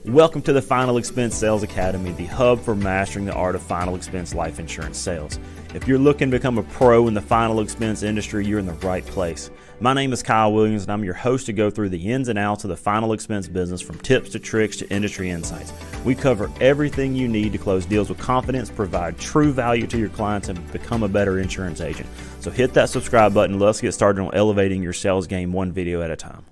Welcome to the Final Expense Sales Academy, the hub for mastering the art of final expense life insurance sales. If you're looking to become a pro in the final expense industry, you're in the right place. My name is Kyle Williams, and I'm your host to go through the ins and outs of the final expense business, from tips to tricks to industry insights. We cover everything you need to close deals with confidence, provide true value to your clients, and become a better insurance agent. So hit that subscribe button. Let's get started on elevating your sales game one video at a time.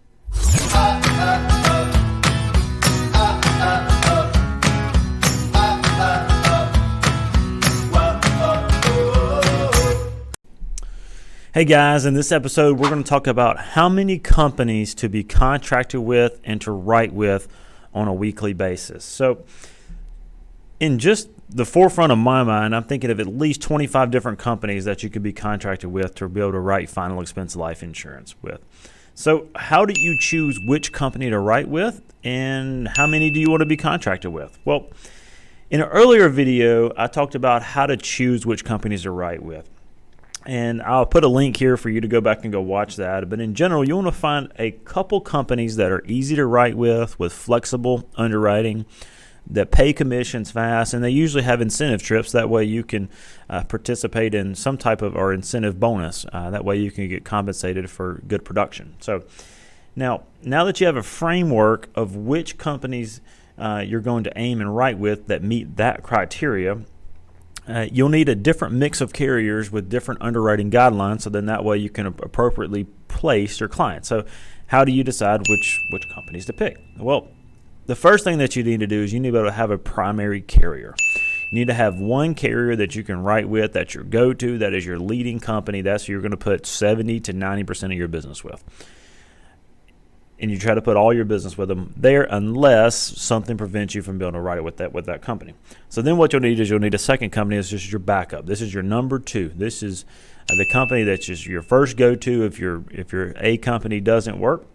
Hey guys, in this episode we're going to talk about how many companies to be contracted with and to write with on a weekly basis. So in just the forefront of my mind, I'm thinking of at least 25 different companies that you could be contracted with to be able to write final expense life insurance with. So how do you choose which company to write with, and how many do you want to be contracted with? Well, in an earlier video I talked about how to choose which companies to write with. And I'll put a link here for you to go back and go watch that. But in general, you want to find a couple companies that are easy to write with flexible underwriting, that pay commissions fast, and they usually have incentive trips. That way you can participate in some type of or incentive bonus. That way you can get compensated for good production. So now that you have a framework of which companies you're going to aim and write with that meet that criteria, you'll need a different mix of carriers with different underwriting guidelines, so then that way you can appropriately place your clients. So how do you decide which companies to pick? Well, the first thing that you need to do is you need to be able to have a primary carrier. You need to have one carrier that you can write with, that's your go-to, that is your leading company, that's who you're going to put 70 to 90% of your business with. And you try to put all your business with them there unless something prevents you from being able to write it with that company. So then what you'll need is you'll need a second company that's just your backup. This is your number two. This is the company that's just your first go-to if your A company doesn't work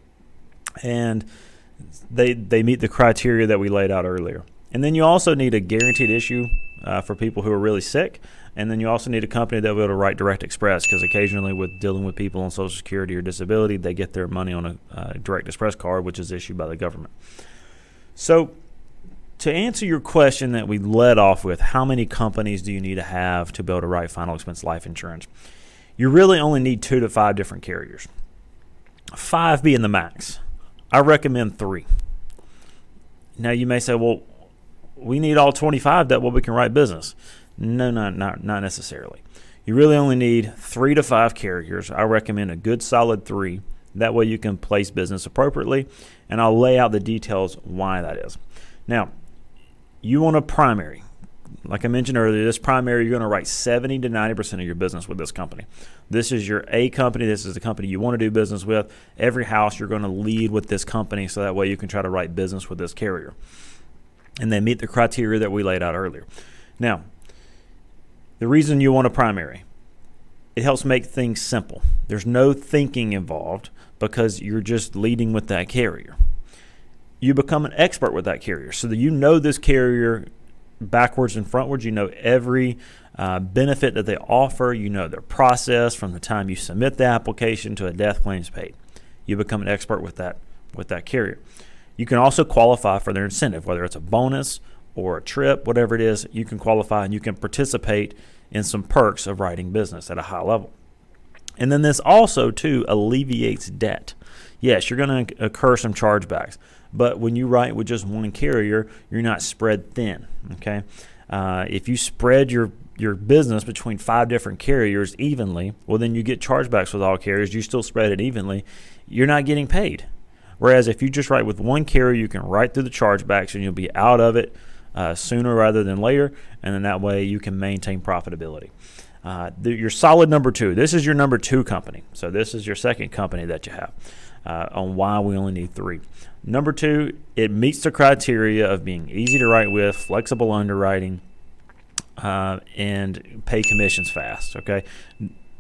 and they meet the criteria that we laid out earlier. And then you also need a guaranteed issue for people who are really sick. And then you also need a company that will be able to write direct express, because occasionally with dealing with people on Social Security or disability, they get their money on a direct express card, which is issued by the government. So to answer your question that we led off with, how many companies do you need to have to be able to write final expense life insurance? You really only need 2 to 5 different carriers, 5 being the max. I recommend 3. Now you may say, well, we need all 25 that way we can write business. No, not necessarily. You really only need 3 to 5 carriers. I recommend a good solid 3. That way you can place business appropriately, and I'll lay out the details why that is. Now, you want a primary. Like I mentioned earlier, this primary, you're going to write 70 to 90% of your business with this company. This is your A company. This is the company you want to do business with. Every house you're going to lead with this company, so that way you can try to write business with this carrier. And they meet the criteria that we laid out earlier. Now, the reason you want a primary, it helps make things simple. There's no thinking involved because you're just leading with that carrier. You become an expert with that carrier, so that you know this carrier backwards and frontwards. You know every benefit that they offer. You know their process from the time you submit the application to a death claims paid. You become an expert with that carrier. You can also qualify for their incentive, whether it's a bonus or a trip, whatever it is. You can qualify and you can participate in some perks of writing business at a high level. And then this also too alleviates debt. Yes, you're going to incur some chargebacks, but when you write with just one carrier, you're not spread thin. Okay, if you spread your business between 5 different carriers evenly, well then you get chargebacks with all carriers. You still spread it evenly. You're not getting paid. Whereas if you just write with one carrier, you can write through the chargebacks and you'll be out of it sooner rather than later, and then that way you can maintain profitability. Your solid number 2, this is your number 2 company. So this is your second company that you have on why we only need 3. Number 2, it meets the criteria of being easy to write with, flexible underwriting, and pay commissions fast. Okay,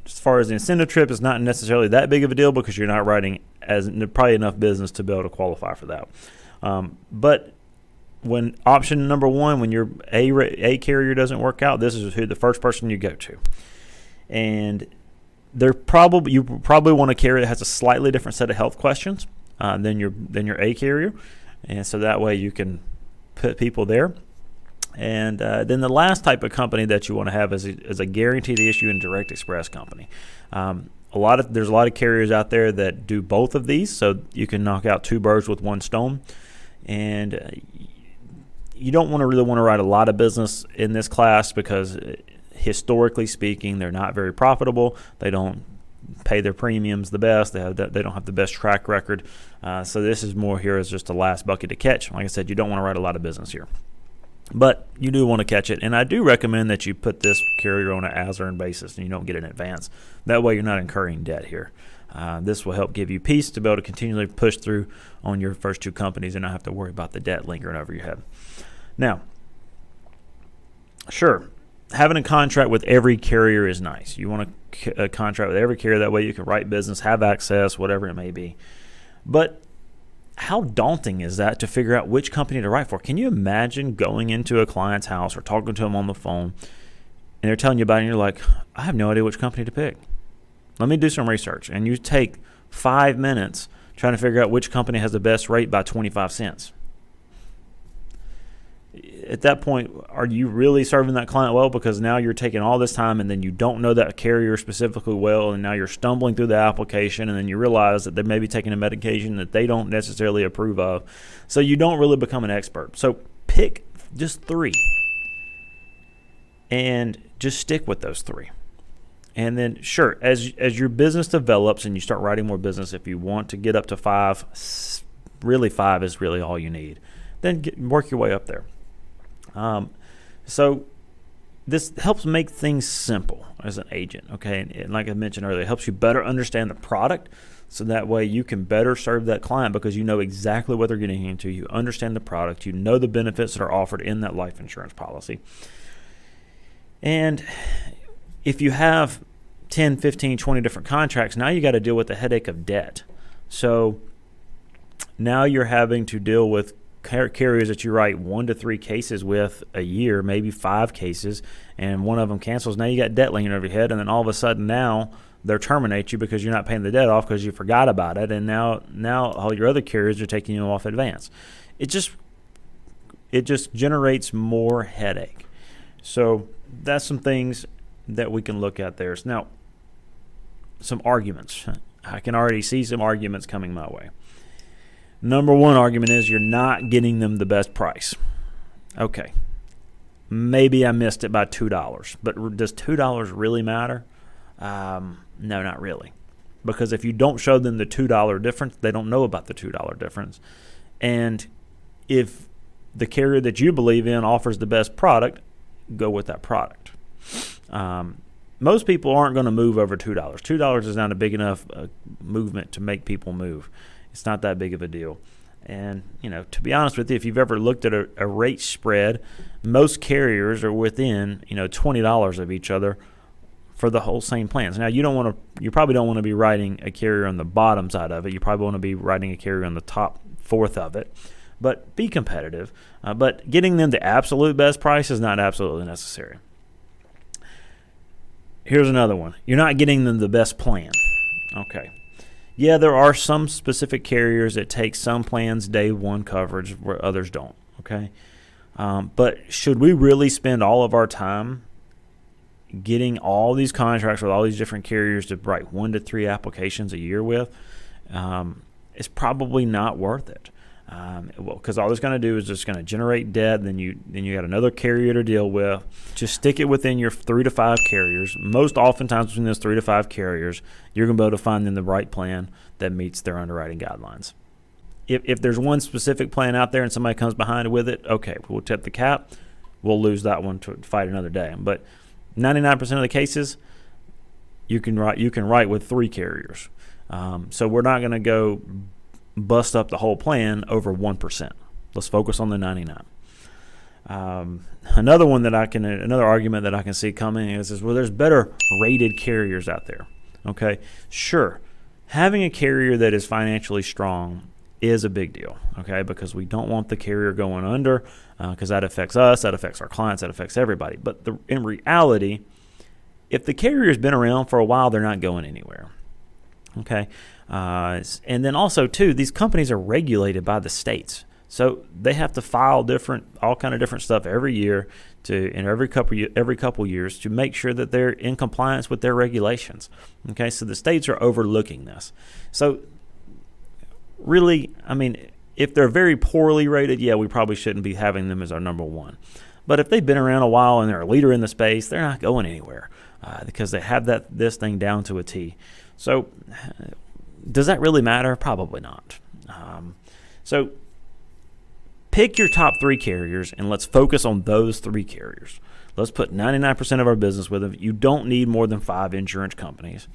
as far as the incentive trip, it's not necessarily that big of a deal because you're not writing as probably enough business to be able to qualify for that. But when option number 1, when your A carrier doesn't work out, this is who the first person you go to. And you probably want a carrier that has a slightly different set of health questions than your A carrier, and so that way you can put people there. And then the last type of company that you want to have is a guaranteed issue and direct express company. There's a lot of carriers out there that do both of these, so you can knock out two birds with one stone. And you don't really want to write a lot of business in this class because historically speaking, they're not very profitable. They don't pay their premiums the best. They don't have the best track record. So this is more here as just the last bucket to catch. Like I said, you don't want to write a lot of business here. But you do want to catch it, and I do recommend that you put this carrier on an as-earned basis and you don't get it in advance. That way you're not incurring debt here. This will help give you peace to be able to continually push through on your first two companies and not have to worry about the debt lingering over your head. Now, sure, having a contract with every carrier is nice. You want a contract with every carrier. That way you can write business, have access, whatever it may be. But how daunting is that to figure out which company to write for? Can you imagine going into a client's house or talking to them on the phone and they're telling you about it and you're like, I have no idea which company to pick. Let me do some research. And you take 5 minutes trying to figure out which company has the best rate by 25 cents. At that point, are you really serving that client well? Because now you're taking all this time and then you don't know that carrier specifically well, and now you're stumbling through the application, and then you realize that they may be taking a medication that they don't necessarily approve of. So you don't really become an expert. So pick just 3 and just stick with those 3. And then, sure, as your business develops and you start writing more business, if you want to get up to 5, really 5 is really all you need. Then work your way up there. So this helps make things simple as an agent, okay? And like I mentioned earlier, it helps you better understand the product, so that way you can better serve that client because you know exactly what they're getting into. You understand the product. You know the benefits that are offered in that life insurance policy. And if you have 10, 15, 20 different contracts, now you got to deal with the headache of debt. So now you're having to deal with carriers that you write 1 to 3 cases with a year, maybe 5 cases, and one of them cancels. Now you got debt laying over your head, and then all of a sudden now they'll terminate you because you're not paying the debt off because you forgot about it, and now all your other carriers are taking you off advance. It just generates more headache. So that's some things that we can look at there. So now, some arguments. I can already see some arguments coming my way. Number one argument is you're not getting them the best price. Okay, maybe I missed it by $2, but does $2 really matter? No, not really. Because if you don't show them the $2 difference, they don't know about the $2 difference. And if the carrier that you believe in offers the best product, go with that product. Most people aren't going to move over $2. $2 is not a big enough movement to make people move. It's not that big of a deal. And, to be honest with you, if you've ever looked at a rate spread, most carriers are within, $20 of each other for the whole same plans. Now, you probably don't want to be writing a carrier on the bottom side of it. You probably want to be writing a carrier on the top fourth of it. But be competitive. But getting them the absolute best price is not absolutely necessary. Here's another one. You're not getting them the best plan. Okay. Yeah, there are some specific carriers that take some plans day one coverage where others don't, okay? But should we really spend all of our time getting all these contracts with all these different carriers to write 1 to 3 applications a year with? It's probably not worth it. Because all it's going to do is just going to generate debt. Then you got another carrier to deal with. Just stick it within your 3 to 5 carriers. Most oftentimes between those 3 to 5 carriers, you're going to be able to find them the right plan that meets their underwriting guidelines. If there's one specific plan out there and somebody comes behind with it, okay, we'll tip the cap. We'll lose that one to fight another day. But 99% of the cases, you can write with 3 carriers. So we're not going to go bust up the whole plan over 1%. Let's focus on the 99. Another argument that I can see coming is well, there's better rated carriers out there. Okay, sure, having a carrier that is financially strong is a big deal. Okay, because we don't want the carrier going under, because that affects us, that affects our clients, that affects everybody. But in reality, if the carrier's been around for a while, they're not going anywhere. Okay. And then also, too, these companies are regulated by the states. So they have to file all kind of different stuff every year every couple years to make sure that they're in compliance with their regulations. Okay, so the states are overlooking this. So really, I mean, if they're very poorly rated, yeah, we probably shouldn't be having them as our number one. But if they've been around a while and they're a leader in the space, they're not going anywhere because they have this thing down to a T. So does that really matter? Probably not. So pick your top 3 carriers and let's focus on those 3 carriers. Let's put 99% of our business with them. You don't need more than 5 insurance companies.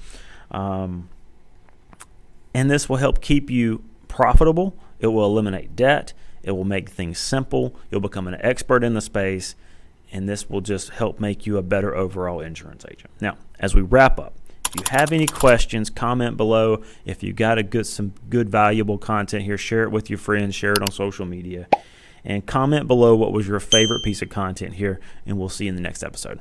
And this will help keep you profitable. It will eliminate debt. It will make things simple. You'll become an expert in the space. And this will just help make you a better overall insurance agent. Now, as we wrap up, if you have any questions, comment below. If you got some good valuable content here, share it with your friends, share it on social media, and comment below what was your favorite piece of content here, and we'll see you in the next episode.